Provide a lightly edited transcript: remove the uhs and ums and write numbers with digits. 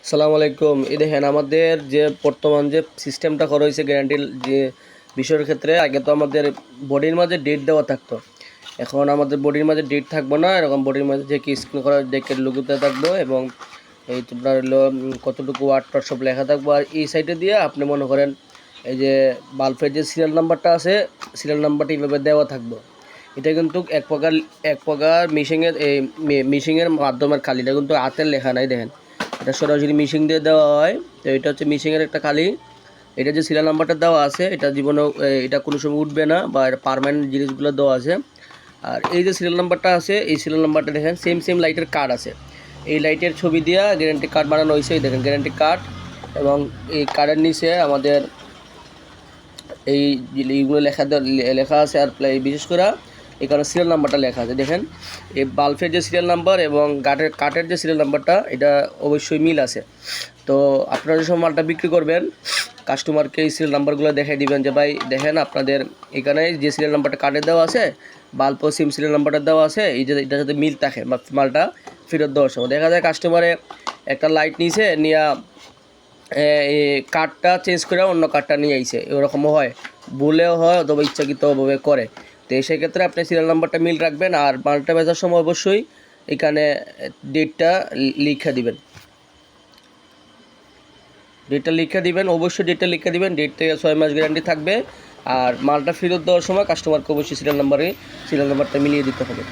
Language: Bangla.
আসসালামু আলাইকুম। এই দেখেন আমাদের যে বর্তমান যে সিস্টেমটা করা হয়েছে গ্যারান্টির যে বিষয়ের ক্ষেত্রে, আগে তো আমাদের বডির মাঝে ডেট দেওয়া থাকতো। এখন আমাদের বডির মাঝে ডেট থাকবো না, এরকম বডির মাঝে যে কি স্ক্রিন করা ডেকের লোগোতে থাকবো এবং এই তোমরা হলো কতটুকু ওয়াট সব লেখা থাকবো। আর এই সাইডে দিয়ে আপনি মনে করেন এই যে বাল্বের যে সিরিয়াল নাম্বারটা আছে, সিরিয়াল নাম্বারটা এইভাবে দেওয়া থাকবো। এটা কিন্তু এক প্রকার মিশিংয়ের মাধ্যমের খালি, এটা কিন্তু হাতের লেখা নাই। দেখেন এটা সরাসরি মিশিং দিয়ে দেওয়া হয়। তো এটা হচ্ছে মিশিংয়ের একটা খালি। এটা যে সিরিয়াল নাম্বারটা দেওয়া আছে এটা জীবনেও এটা কোনো সময় উঠবে না, বা এটা পার্মানেন্ট জিনিসগুলো দেওয়া আছে। আর এই যে সিরিয়াল নাম্বারটা আছে, এই সিরিয়াল নাম্বারটা দেখেন সেম লাইটের কার্ড আছে। এই লাইটের ছবি দিয়া গ্যারান্টি কার্ড বানানো হয়েছে। এই দেখেন গ্যারান্টি কার্ড, এবং এই কার্ডের নিচে আমাদের এইগুলো লেখা আছে। আর বিশেষ করে এখানে সিরিয়াল নাম্বারটা লেখা আছে। দেখেন এই বাল্বের যে সিরিয়াল নাম্বার এবং কাঠের যে সিরিয়াল নাম্বারটা, এটা অবশ্যই মিল আছে। তো আপনারা যে সময় মালটা বিক্রি করবেন, কাস্টমারকে এই সিরিয়াল নাম্বারগুলো দেখাই দিবেন যে ভাই দেখেন আপনাদের এখানে যে সিরিয়াল নাম্বারটা কার্ডে দেওয়া আছে, বাল্ব ও সিম সিরিয়াল নাম্বারটা দেওয়া আছে, এই যে এটা যাতে মিল থাকে মালটা ফেরত দেওয়ার সময়। দেখা যায় কাস্টমারে একটা লাইট নিয়েছে, নিয়ে এই কার্ডটা চেঞ্জ করে অন্য কার্ডটা নিয়ে আইছে, এরকমও হয়, ভুলেও হয় অথবা ইচ্ছাকৃতভাবে করে। তো সেক্ষেত্রে আপনি সিরিয়াল নাম্বারটা মিল রাখবেন। আর মালটা বেচার সময় অবশ্যই এখানে ডেটটা লিখে দিবেন, অবশ্যই ডেটটা লিখে দিবেন। ডেট থেকে 6 মাস গ্যারান্টি থাকবে। আর মালটা ফেরত দেওয়ার সময় কাস্টমারকে অবশ্যই সিরিয়াল নাম্বারটা মিলিয়ে দিতে হবে।